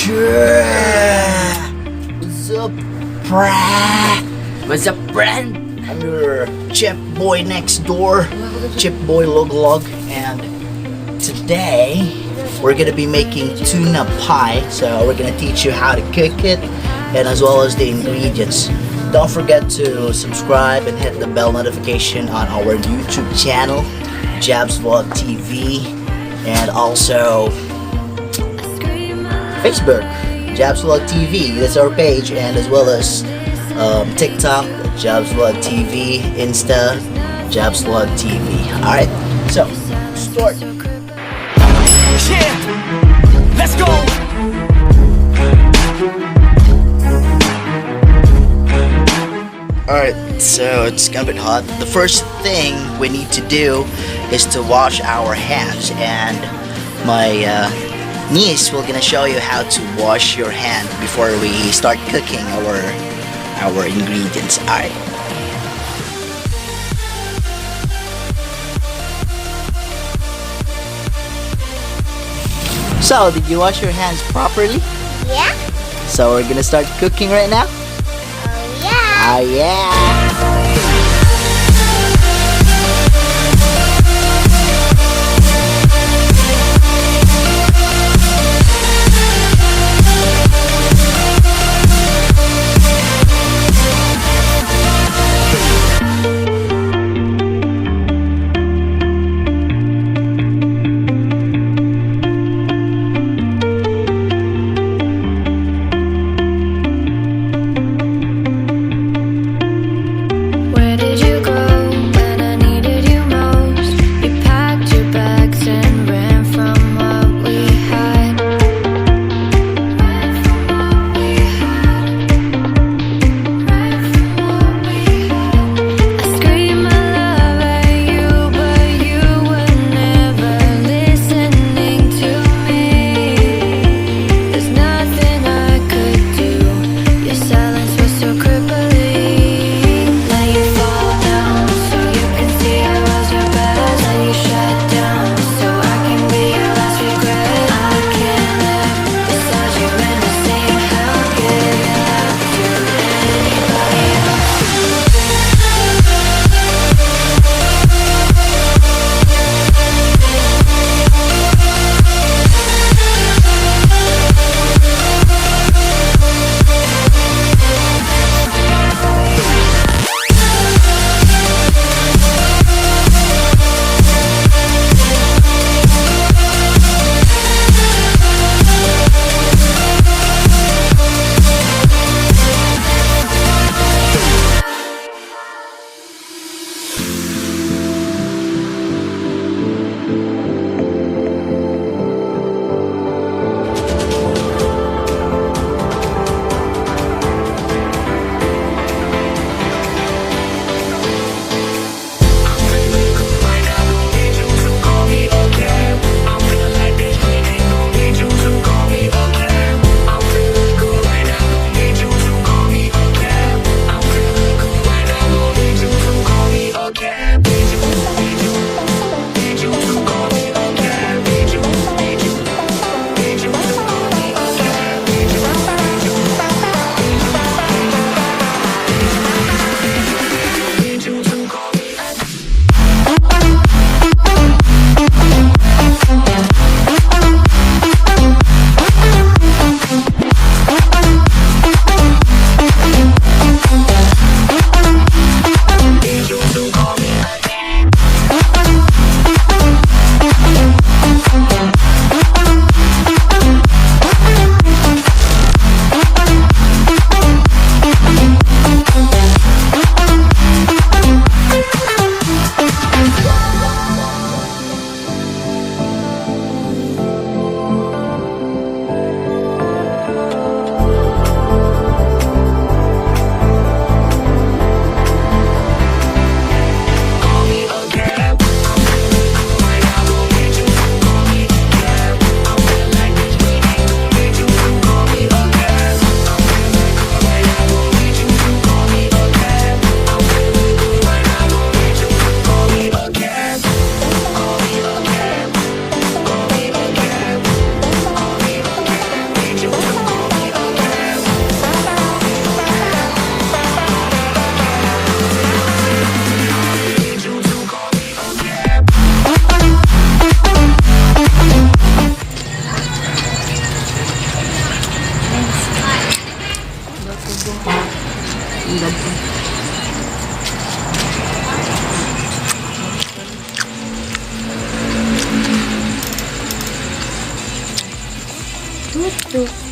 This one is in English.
Yeah. What's up, brah? What's up, friend? I'm your chip boy next door, chip boy log, and today we're gonna be making tuna pie. So we're gonna teach you how to cook it, and as well as the ingredients. Don't forget to subscribe and hit the bell notification on our YouTube channel, Jabs Vlog TV, and also Facebook, Jabs Vlog TV. That's our page, and as well as TikTok, Jabs Vlog TV, Insta, Jabs Vlog TV. Alright, so start. Yeah, let's go. Alright, so it's a bit hot. The first thing we need to do is to wash our hands, and my niece will gonna show you how to wash your hand before we start cooking our ingredients. Alright. So, did you wash your hands properly? Yeah? So we're gonna start cooking right now? Oh yeah! Oh yeah! soup.